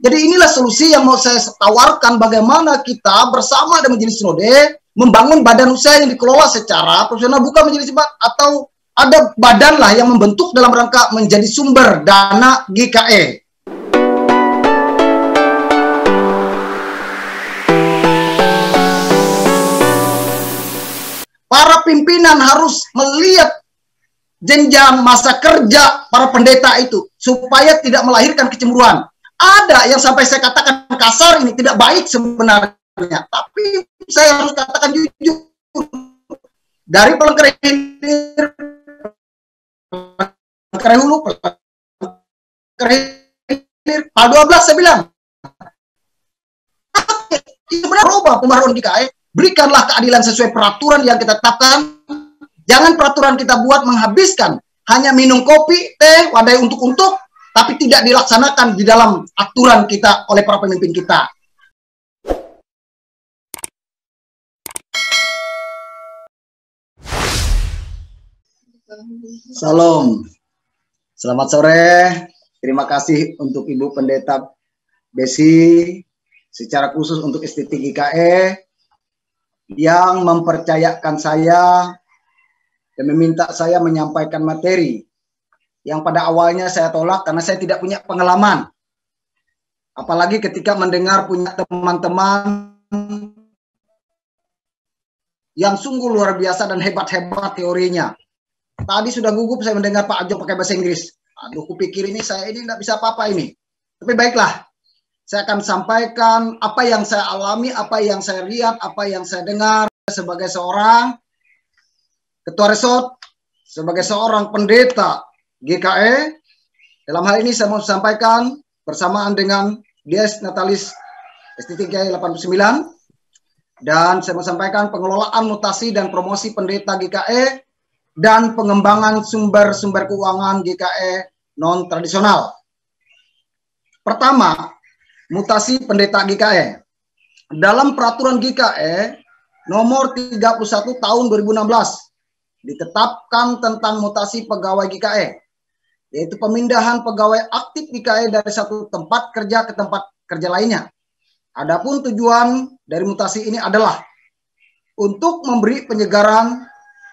Jadi inilah solusi yang mau saya tawarkan, bagaimana kita bersama dengan Majelis Sinode membangun badan usaha yang dikelola secara profesional, bukan menjadi sifat atau ada badan lah yang membentuk dalam rangka menjadi sumber dana GKE. Para pimpinan harus melihat jenjang masa kerja para pendeta itu supaya tidak melahirkan kecemburuan. Ada yang sampai saya katakan kasar, ini tidak baik sebenarnya, tapi saya harus katakan jujur. Dari Palangkaraya Hilir, Palangkaraya Hulu, Palangkaraya Hilir, Pak 12 saya bilang, itu benar, rubah pembaruan GKE, berikanlah keadilan sesuai peraturan yang kita tetapkan. Jangan peraturan kita buat menghabiskan hanya minum kopi, teh, wadai untuk tapi tidak dilaksanakan di dalam aturan kita oleh para pemimpin kita. Salam. Selamat sore. Terima kasih untuk Ibu Pendeta Besi, secara khusus untuk STT GKE yang mempercayakan saya dan meminta saya menyampaikan materi yang pada awalnya saya tolak karena saya tidak punya pengalaman. Apalagi ketika mendengar punya teman-teman yang sungguh luar biasa dan hebat-hebat teorinya. Tadi sudah gugup saya mendengar Pak Ajo pakai bahasa Inggris. Aduh, kupikir saya ini tidak bisa apa-apa ini. Tapi baiklah, saya akan sampaikan apa yang saya alami, apa yang saya lihat, apa yang saya dengar sebagai seorang ketua resort, sebagai seorang pendeta GKE. Dalam hal ini saya mau sampaikan bersamaan dengan Dies Natalis STT GKE 89, dan saya mau sampaikan pengelolaan mutasi dan promosi pendeta GKE dan pengembangan sumber-sumber keuangan GKE non-tradisional. Pertama, mutasi pendeta GKE. Dalam peraturan GKE nomor 31 tahun 2016 ditetapkan tentang mutasi pegawai GKE, yaitu pemindahan pegawai aktif GKE dari satu tempat kerja ke tempat kerja lainnya. Adapun tujuan dari mutasi ini adalah untuk memberi penyegaran,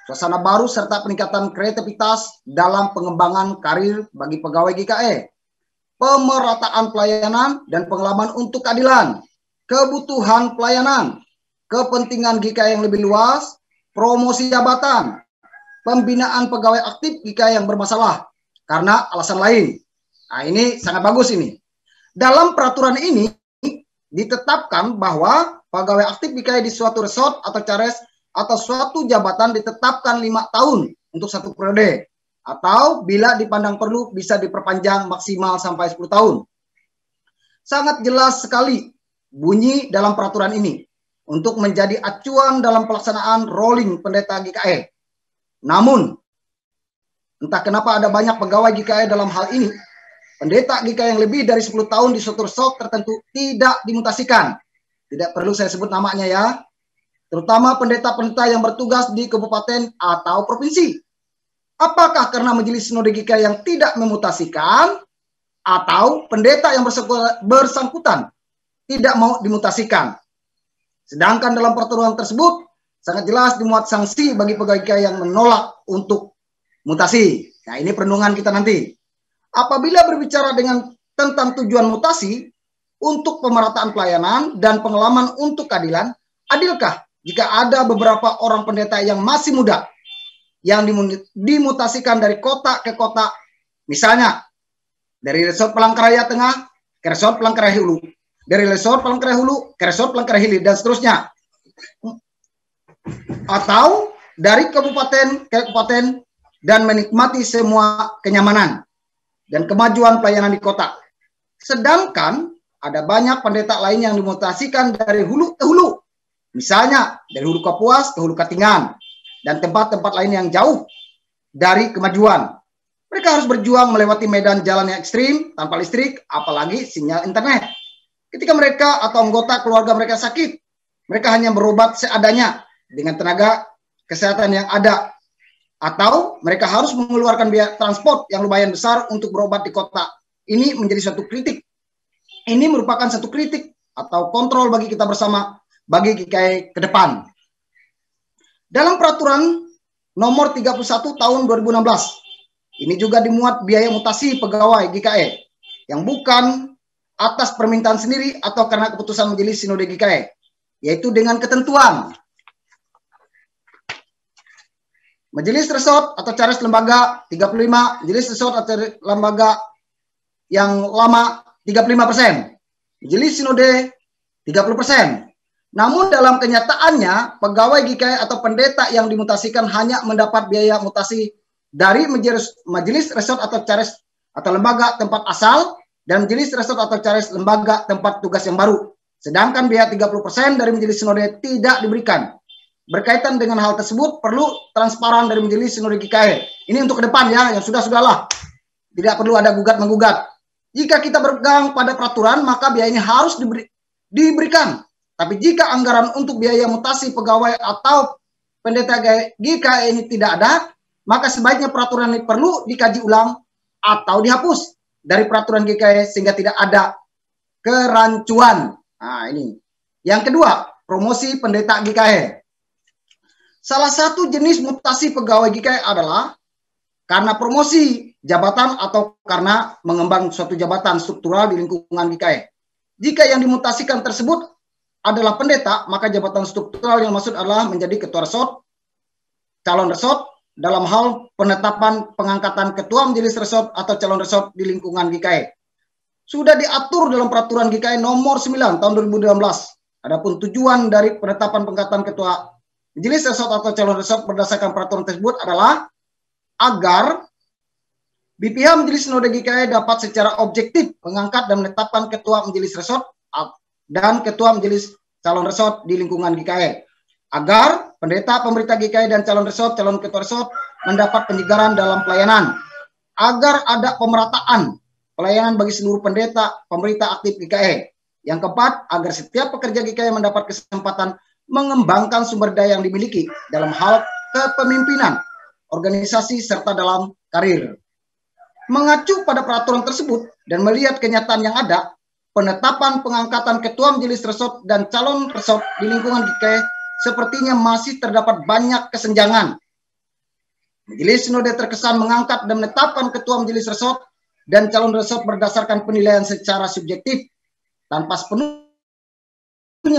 suasana baru, serta peningkatan kreativitas dalam pengembangan karir bagi pegawai GKE, pemerataan pelayanan dan pengalaman untuk keadilan, kebutuhan pelayanan, kepentingan GKE yang lebih luas, promosi jabatan, pembinaan pegawai aktif GKE yang bermasalah karena alasan lain. Nah, ini sangat bagus ini. Dalam peraturan ini ditetapkan bahwa pegawai aktif GKE di suatu resort atau cares atau suatu jabatan ditetapkan 5 tahun untuk satu periode, atau bila dipandang perlu bisa diperpanjang maksimal sampai 10 tahun. Sangat jelas sekali bunyi dalam peraturan ini untuk menjadi acuan dalam pelaksanaan rolling pendeta GKE. Namun, entah kenapa ada banyak pegawai GKE dalam hal ini, pendeta GKE yang lebih dari 10 tahun di suatu resort tertentu tidak dimutasikan. Tidak perlu saya sebut namanya ya. Terutama pendeta-pendeta yang bertugas di kabupaten atau provinsi. Apakah karena Majelis Sinode GKE yang tidak memutasikan, atau pendeta yang bersangkutan tidak mau dimutasikan? Sedangkan dalam peraturan tersebut sangat jelas dimuat sanksi bagi pegawai GKE yang menolak untuk mutasi. Nah, ini perenungan kita nanti. Apabila berbicara tentang tujuan mutasi untuk pemerataan pelayanan dan pengalaman untuk keadilan, adilkah jika ada beberapa orang pendeta yang masih muda yang dimutasikan dari kota ke kota, misalnya dari resort Palangkaraya Tengah ke resort Palangkaraya Hulu, dari resort Palangkaraya Hulu ke resort Palangkaraya Hilir, dan seterusnya, atau dari kabupaten ke kabupaten dan menikmati semua kenyamanan dan kemajuan pelayanan di kota. Sedangkan ada banyak pendeta lain yang dimutasikan dari hulu ke hulu, misalnya dari Hulu Kapuas ke Hulu Katingan dan tempat-tempat lain yang jauh dari kemajuan. Mereka harus berjuang melewati medan jalan yang ekstrim tanpa listrik, apalagi sinyal internet. Ketika mereka atau anggota keluarga mereka sakit, mereka hanya berobat seadanya dengan tenaga kesehatan yang ada, atau mereka harus mengeluarkan biaya transport yang lumayan besar untuk berobat di kota. Ini menjadi suatu kritik. Ini merupakan satu kritik atau kontrol bagi kita bersama, bagi GKE ke depan. Dalam peraturan nomor 31 tahun 2016, ini juga dimuat biaya mutasi pegawai GKE yang bukan atas permintaan sendiri atau karena keputusan Majelis Sinode GKE, yaitu dengan ketentuan Majelis Resort atau Cares Lembaga 35, Majelis Resort atau Lembaga yang lama 35%, Majelis Sinode 30%. Namun dalam kenyataannya, pegawai GKE atau pendeta yang dimutasikan hanya mendapat biaya mutasi dari Majelis Resort atau Cares atau lembaga tempat asal dan Majelis Resort atau Cares lembaga tempat tugas yang baru. Sedangkan biaya 30% dari Majelis Sinode tidak diberikan. Berkaitan dengan hal tersebut, perlu transparan dari Majelis Sinode GKE. Ini untuk ke depan ya, yang sudah-sudahlah. Tidak perlu ada gugat-menggugat. Jika kita berpegang pada peraturan, maka biaya ini harus diberikan. Tapi jika anggaran untuk biaya mutasi pegawai atau pendeta GKE ini tidak ada, maka sebaiknya peraturan ini perlu dikaji ulang atau dihapus dari peraturan GKE sehingga tidak ada kerancuan. Nah, ini. Yang kedua, promosi pendeta GKE. Salah satu jenis mutasi pegawai GKE adalah karena promosi jabatan atau karena mengembang suatu jabatan struktural di lingkungan GKE. Jika yang dimutasikan tersebut adalah pendeta, maka jabatan struktural yang maksud adalah menjadi ketua resort, calon resort, dalam hal penetapan pengangkatan ketua majelis resort atau calon resort di lingkungan GKE. Sudah diatur dalam peraturan GKE nomor 9 tahun 2012. Adapun tujuan dari penetapan pengangkatan ketua majelis resort atau calon resort berdasarkan peraturan tersebut adalah agar BPH Majelis Sinode GKE dapat secara objektif mengangkat dan menetapkan ketua majelis resort dan ketua majelis calon resort di lingkungan GKE, agar pendeta, pemerintah GKE dan calon resort, calon ketua resort mendapat penyegaran dalam pelayanan, agar ada pemerataan pelayanan bagi seluruh pendeta, pemerintah aktif GKE. Yang keempat, agar setiap pekerja GKE mendapat kesempatan mengembangkan sumber daya yang dimiliki dalam hal kepemimpinan, organisasi, serta dalam karir. Mengacu pada peraturan tersebut dan melihat kenyataan yang ada, penetapan pengangkatan ketua majelis resort dan calon resort di lingkungan GKE sepertinya masih terdapat banyak kesenjangan. Majelis Sinode terkesan mengangkat dan menetapkan ketua majelis resort dan calon resort berdasarkan penilaian secara subjektif tanpa sepenuhnya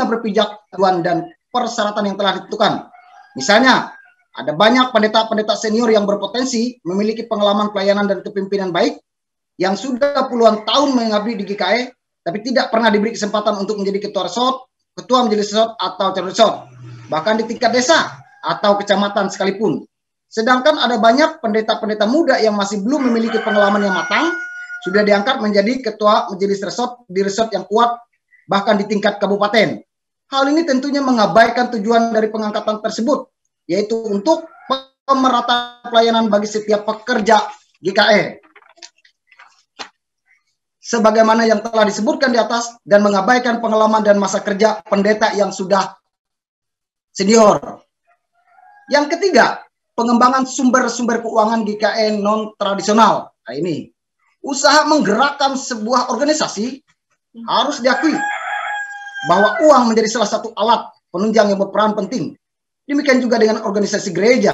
berpijak tujuan dan persyaratan yang telah ditentukan. Misalnya, ada banyak pendeta-pendeta senior yang berpotensi memiliki pengalaman pelayanan dan kepemimpinan baik yang sudah puluhan tahun mengabdi di GKE, tapi tidak pernah diberi kesempatan untuk menjadi ketua resort, ketua majelis resort, atau calon resort, bahkan di tingkat desa atau kecamatan sekalipun. Sedangkan ada banyak pendeta-pendeta muda yang masih belum memiliki pengalaman yang matang, sudah diangkat menjadi ketua majelis resort di resort yang kuat, bahkan di tingkat kabupaten. Hal ini tentunya mengabaikan tujuan dari pengangkatan tersebut, yaitu untuk pemerataan pelayanan bagi setiap pekerja GKE. Sebagaimana yang telah disebutkan di atas dan mengabaikan pengalaman dan masa kerja pendeta yang sudah senior. Yang ketiga, pengembangan sumber-sumber keuangan GKE non-tradisional. Nah ini, usaha menggerakkan sebuah organisasi harus diakui bahwa uang menjadi salah satu alat penunjang yang berperan penting. Demikian juga dengan organisasi gereja.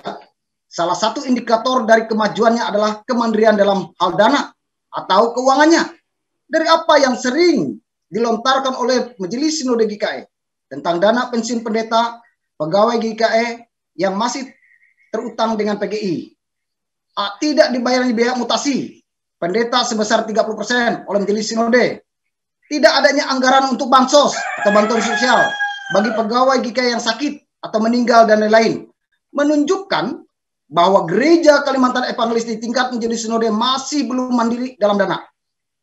Salah satu indikator dari kemajuannya adalah kemandirian dalam hal dana atau keuangannya. Dari apa yang sering dilontarkan oleh Majelis Sinode GKE tentang dana pensiun pendeta, pegawai GKE yang masih terutang dengan PGI. Tidak dibayarnya biaya mutasi pendeta sebesar 30% oleh Majelis Sinode. Tidak adanya anggaran untuk bansos atau bantuan sosial bagi pegawai GKE yang sakit atau meninggal dan lain-lain. Menunjukkan bahwa gereja Kalimantan Evangelis di tingkat Majelis Sinode masih belum mandiri dalam dana.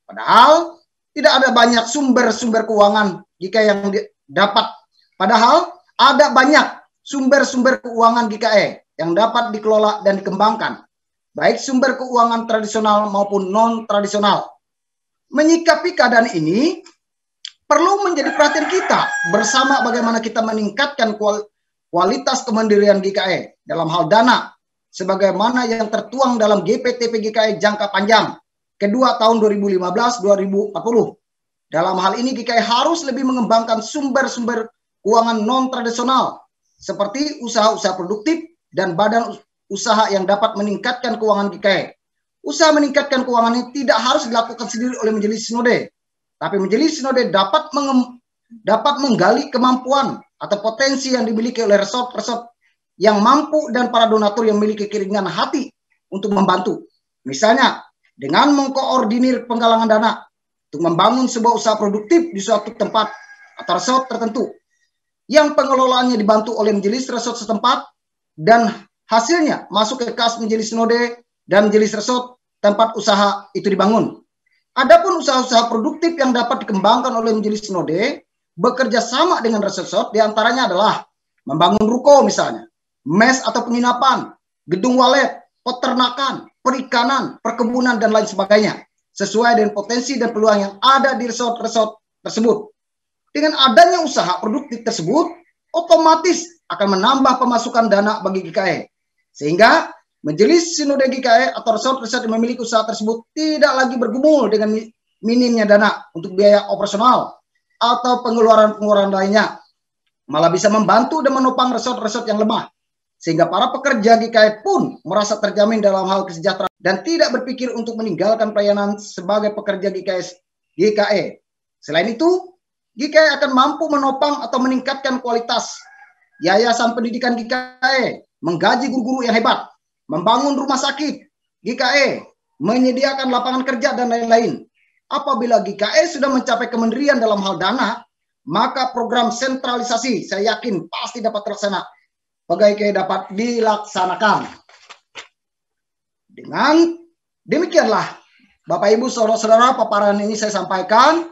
Padahal tidak ada banyak sumber-sumber keuangan GKE yang dapat. Padahal ada banyak sumber-sumber keuangan GKE yang dapat dikelola dan dikembangkan. Baik sumber keuangan tradisional maupun non-tradisional. Menyikapi keadaan ini perlu menjadi perhatian kita bersama bagaimana kita meningkatkan kualitas kemandirian GKE dalam hal dana sebagaimana yang tertuang dalam GPTP GKE jangka panjang kedua tahun 2015-2040 Dalam hal ini GKI harus lebih mengembangkan sumber-sumber keuangan non-tradisional seperti usaha-usaha produktif dan badan usaha yang dapat meningkatkan keuangan GKI. Usaha meningkatkan keuangan ini tidak harus dilakukan sendiri oleh Majelis Sinode, tapi Majelis Sinode dapat menggali kemampuan atau potensi yang dimiliki oleh resort-resort yang mampu dan para donatur yang memiliki keringanan hati untuk membantu. Misalnya, dengan mengkoordinir penggalangan dana untuk membangun sebuah usaha produktif di suatu tempat atau resort tertentu yang pengelolaannya dibantu oleh majelis resort setempat dan hasilnya masuk ke kas majelis sinode dan majelis resort tempat usaha itu dibangun. Adapun usaha-usaha produktif yang dapat dikembangkan oleh majelis sinode bekerja sama dengan resort, diantaranya adalah membangun ruko misalnya, mes atau penginapan, gedung walet, peternakan, perikanan, perkebunan, dan lain sebagainya, sesuai dengan potensi dan peluang yang ada di resort-resort tersebut. Dengan adanya usaha produktif tersebut, otomatis akan menambah pemasukan dana bagi GKI. Sehingga Majelis Sinode GKI atau resort-resort yang memiliki usaha tersebut tidak lagi bergumul dengan minimnya dana untuk biaya operasional atau pengeluaran-pengeluaran lainnya. Malah bisa membantu dan menopang resort-resort yang lemah. Sehingga para pekerja GKI pun merasa terjamin dalam hal kesejahteraan dan tidak berpikir untuk meninggalkan pelayanan sebagai pekerja GKI. Selain itu, GKI akan mampu menopang atau meningkatkan kualitas yayasan pendidikan GKI, menggaji guru-guru yang hebat, membangun rumah sakit GKI, menyediakan lapangan kerja, dan lain-lain. Apabila GKI sudah mencapai kemandirian dalam hal dana, maka program sentralisasi saya yakin pasti dapat terlaksana. Pegawai dapat dilaksanakan. Dengan demikianlah, Bapak Ibu saudara-saudara, paparan ini saya sampaikan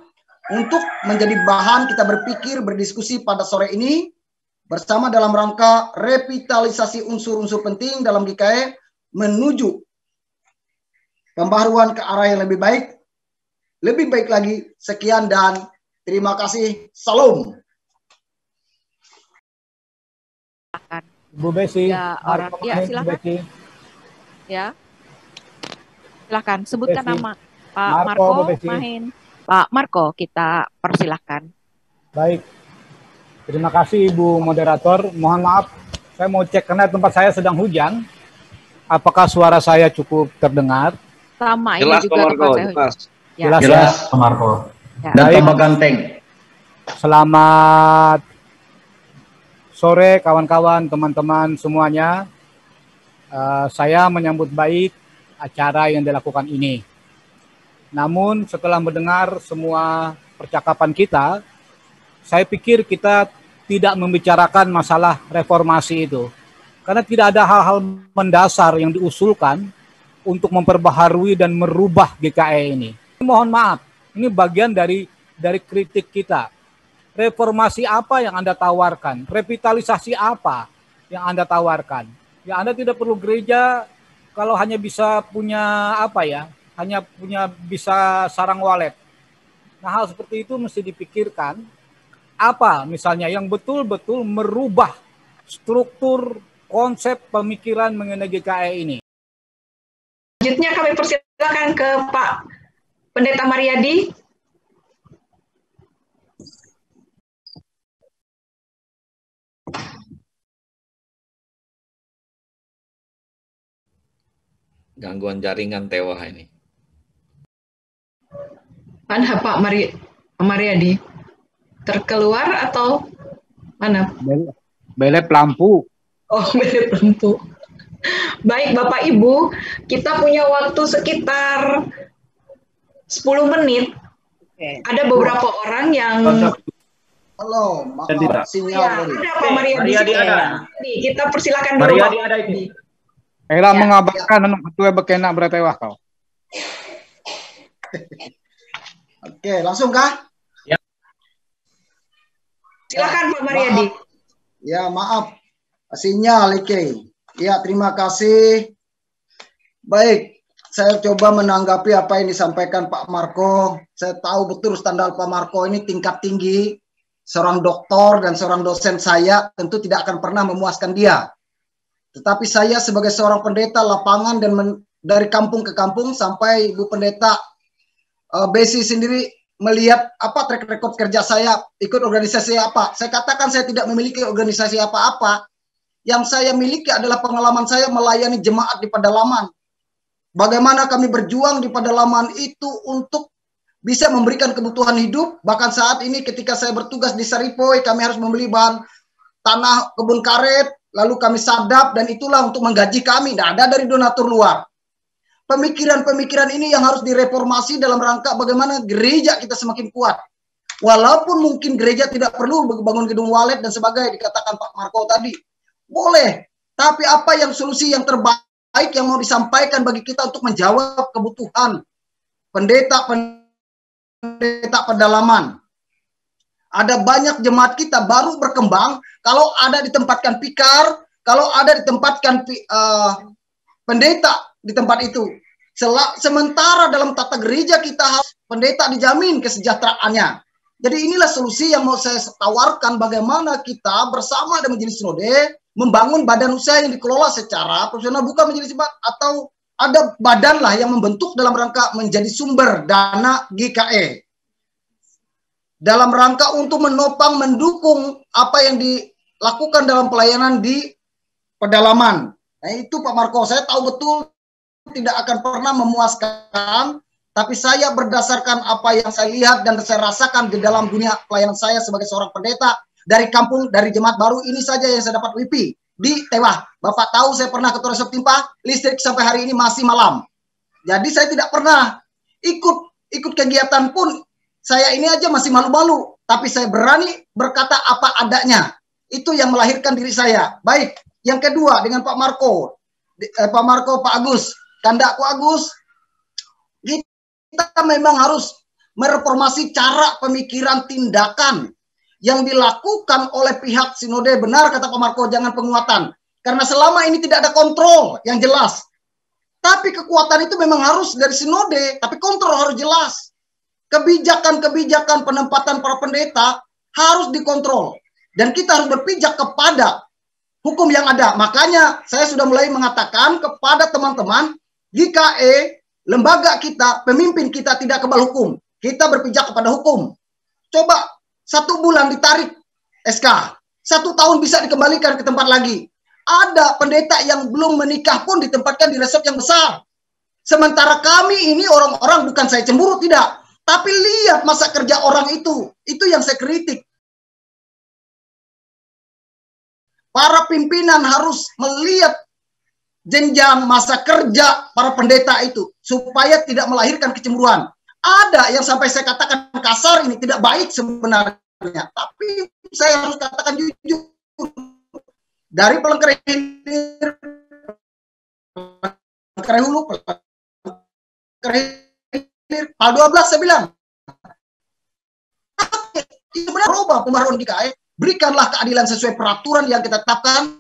untuk menjadi bahan kita berpikir, berdiskusi pada sore ini bersama dalam rangka revitalisasi unsur-unsur penting dalam GKI menuju pembaharuan ke arah yang lebih baik lagi. Sekian dan terima kasih. Salam. Bu Besi, ya, silakan. Ya, silakan sebutkan nama Pak Marco Mahin. Pak Marco, kita persilahkan. Baik, terima kasih Ibu Moderator. Mohon maaf, saya mau cek karena tempat saya sedang hujan. Apakah suara saya cukup terdengar? Sama, jelas, ini juga Marco, jelas. Ya. Jelas, Pak Marco. Ya. Dan Pak Ganteng. Selamat sore kawan-kawan, teman-teman semuanya. Saya menyambut baik acara yang dilakukan ini. Namun setelah mendengar semua percakapan kita, saya pikir kita tidak membicarakan masalah reformasi itu. Karena tidak ada hal-hal mendasar yang diusulkan untuk memperbaharui dan merubah GKI ini. Mohon maaf, ini bagian dari kritik kita. Reformasi apa yang Anda tawarkan? Revitalisasi apa yang Anda tawarkan? Ya, Anda tidak perlu gereja kalau hanya bisa punya hanya bisa sarang walet. Nah, hal seperti itu mesti dipikirkan. Apa misalnya yang betul-betul merubah struktur konsep pemikiran mengenai GKI ini? Selanjutnya kami persilakan ke Pak Pendeta Mariadi. Gangguan jaringan Tewa ini. Mana Pak Mariadi? Terkeluar atau mana? Belep lampu. Oh, belep lampu. Baik Bapak Ibu, kita punya waktu sekitar 10 menit. Ada beberapa orang yang halo, sinyal ada Pak Mariadi. Kita persilakan dulu. Mariadi ada itu. Ela mengabarkan anu ketua bekena beratewah kau. Oke, langsung kah? Ya. Silakan Pak Mariadi. Maaf. Sinyal Ike. Ya, terima kasih. Baik, saya coba menanggapi apa yang disampaikan Pak Marco. Saya tahu betul standar Pak Marco ini tingkat tinggi. Seorang doktor dan seorang dosen saya tentu tidak akan pernah memuaskan dia. Tetapi saya sebagai seorang pendeta lapangan dan dari kampung ke kampung sampai Ibu Pendeta Besi sendiri melihat apa track record kerja saya, ikut organisasi apa. Saya katakan saya tidak memiliki organisasi apa-apa. Yang saya miliki adalah pengalaman saya melayani jemaat di pedalaman. Bagaimana kami berjuang di pedalaman itu untuk bisa memberikan kebutuhan hidup. Bahkan saat ini ketika saya bertugas di Saripoi, kami harus membeli bahan tanah kebun karet, lalu kami sadap, dan itulah untuk menggaji kami. Tidak ada dari donatur luar. Pemikiran-pemikiran ini yang harus direformasi dalam rangka bagaimana gereja kita semakin kuat. Walaupun mungkin gereja tidak perlu bangun gedung walet dan sebagainya, dikatakan Pak Marco tadi. Boleh. Tapi apa yang solusi yang terbaik yang mau disampaikan bagi kita untuk menjawab kebutuhan pendeta pedalaman. Ada banyak jemaat kita baru berkembang kalau ada ditempatkan pikar, kalau ada ditempatkan pendeta di tempat itu. Sementara dalam tata gereja kita harus pendeta dijamin kesejahteraannya. Jadi inilah solusi yang mau saya tawarkan, bagaimana kita bersama dengan Majelis Sinode membangun badan usaha yang dikelola secara profesional, bukan menjadi sebab atau ada badan lah yang membentuk dalam rangka menjadi sumber dana GKE. Dalam rangka untuk menopang, mendukung apa yang dilakukan dalam pelayanan di pedalaman. Nah itu Pak Marco, saya tahu betul tidak akan pernah memuaskan, tapi saya berdasarkan apa yang saya lihat dan saya rasakan di dalam dunia pelayanan saya sebagai seorang pendeta dari kampung, dari jemaat baru ini saja yang saya dapat WIPI di Tewah. Bapak tahu saya pernah ketua resep timpa, listrik sampai hari ini masih malam. Jadi saya tidak pernah ikut kegiatan pun, saya ini aja masih malu-malu, tapi saya berani berkata apa adanya. Itu yang melahirkan diri saya. Baik, yang kedua dengan Pak Marco, Pak Agus, Kandaku Agus, kita memang harus mereformasi cara pemikiran tindakan yang dilakukan oleh pihak sinode. Benar kata Pak Marco, jangan penguatan. Karena selama ini tidak ada kontrol yang jelas. Tapi kekuatan itu memang harus dari sinode, tapi kontrol harus jelas. Kebijakan-kebijakan penempatan para pendeta harus dikontrol. Dan kita harus berpijak kepada hukum yang ada. Makanya saya sudah mulai mengatakan kepada teman-teman, GKE, lembaga kita, pemimpin kita tidak kebal hukum. Kita berpijak kepada hukum. Coba 1 bulan ditarik SK, 1 tahun bisa dikembalikan ke tempat lagi. Ada pendeta yang belum menikah pun ditempatkan di resort yang besar. Sementara kami ini orang-orang, bukan saya cemburu, tidak. Tapi lihat masa kerja orang itu yang saya kritik. Para pimpinan harus melihat jenjang masa kerja para pendeta itu supaya tidak melahirkan kecemburuan. Ada yang sampai saya katakan kasar ini tidak baik sebenarnya, tapi saya harus katakan jujur. Dari Palangkaraya Hilir, Palangkaraya Hulu, Palangkaraya Hilir, Pal 12 saya bilang. Itu benar, robah pembaruan GKE. Berikanlah keadilan sesuai peraturan yang kita tetapkan.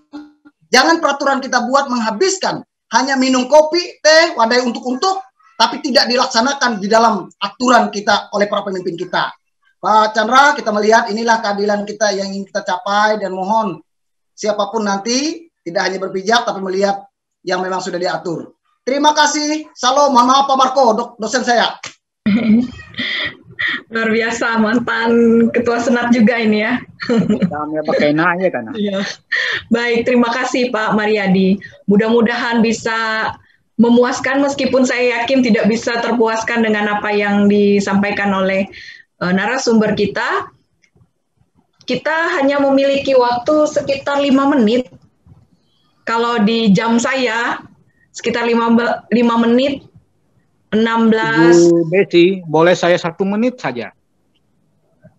Jangan peraturan kita buat menghabiskan hanya minum kopi, teh, wadai untuk-untuk, tapi tidak dilaksanakan di dalam aturan kita oleh para pemimpin kita. Pak Chandra, kita melihat inilah keadilan kita yang ingin kita capai, dan mohon siapapun nanti tidak hanya berpijak tapi melihat yang memang sudah diatur. Terima kasih. Salam. Mohon maaf Pak Marco, dosen saya. Luar biasa, mantan ketua senat juga ini ya. Kami pakai nanya kan. Ya. Baik, terima kasih Pak Mariadi. Mudah-mudahan bisa memuaskan, meskipun saya yakin tidak bisa terpuaskan dengan apa yang disampaikan oleh narasumber kita. Kita hanya memiliki waktu sekitar 5 menit. Kalau di jam saya sekitar 5 menit 16. Bu Besi, boleh saya 1 menit saja?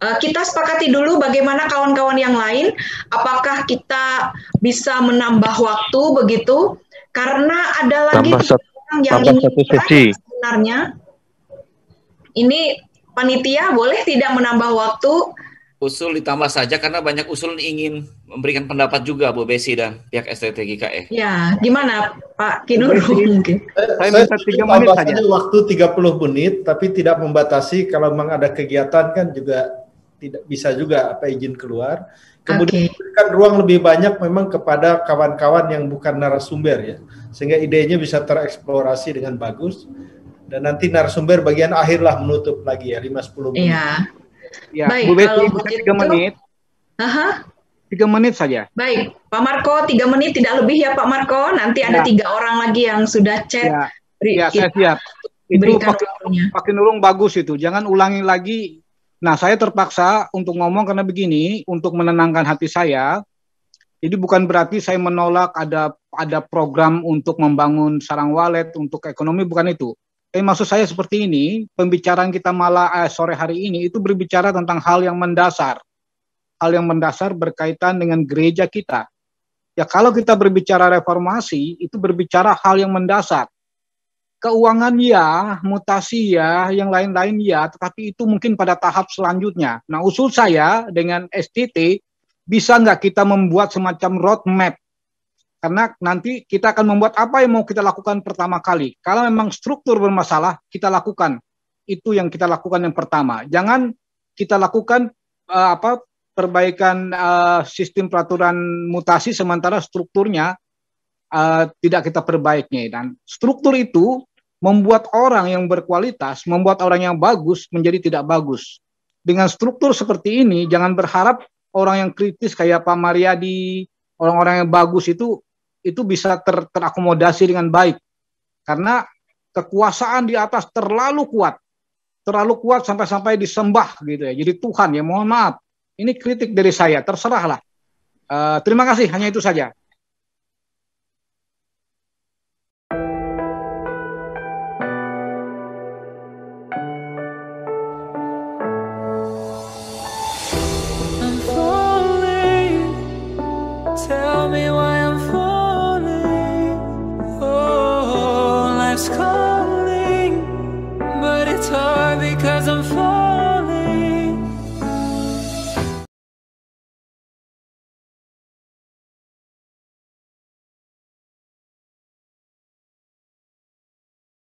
Kita sepakati dulu bagaimana kawan-kawan yang lain, apakah kita bisa menambah waktu begitu? Karena ada lagi orang yang ingin sebenarnya. Ini panitia boleh tidak menambah waktu? Usul ditambah saja karena banyak usul ingin memberikan pendapat juga Bu Besi dan pihak STT GKE. Ya, gimana Pak Kinur mungkin? Saya minta 3 menit saja. Waktu 30 menit, tapi tidak membatasi. Kalau memang ada kegiatan kan juga tidak bisa juga izin keluar. Kemudian berikan ruang lebih banyak memang kepada kawan-kawan yang bukan narasumber ya, sehingga idenya bisa tereksplorasi dengan bagus. Dan nanti narasumber bagian akhir lah menutup lagi ya 5-10 menit. Iya. Ya, Baik, Bu Betty, kalau bisa begitu, 3 menit. Aha. 3 menit saja. Baik, Pak Marco 3 menit tidak lebih ya Pak Marco. Nanti ada 3 orang lagi yang sudah chat. Ya, saya siap. Itu Pak Nurung bagus itu. Jangan ulangi lagi. Nah, saya terpaksa untuk ngomong karena begini, untuk menenangkan hati saya. Jadi bukan berarti saya menolak ada program untuk membangun sarang walet untuk ekonomi, bukan itu. Tapi maksud saya seperti ini, pembicaraan kita sore hari ini itu berbicara tentang hal yang mendasar. Hal yang mendasar berkaitan dengan gereja kita. Ya kalau kita berbicara reformasi, itu berbicara hal yang mendasar. Keuangan ya, mutasi ya, yang lain-lain ya, tetapi itu mungkin pada tahap selanjutnya. Nah, usul saya dengan STT, bisa nggak kita membuat semacam roadmap? Karena nanti kita akan membuat apa yang mau kita lakukan pertama kali. Kalau memang struktur bermasalah, kita lakukan. Itu yang kita lakukan yang pertama. Jangan kita lakukan perbaikan sistem peraturan mutasi sementara strukturnya tidak kita perbaiki. Dan struktur itu membuat orang yang berkualitas, membuat orang yang bagus menjadi tidak bagus. Dengan struktur seperti ini, jangan berharap orang yang kritis kayak Pak Mariadi, orang-orang yang bagus itu bisa terakomodasi dengan baik. Karena kekuasaan di atas terlalu kuat sampai-sampai disembah gitu ya. Jadi Tuhan ya, mohon maaf. Ini kritik dari saya, terserahlah. Terima kasih, hanya itu saja.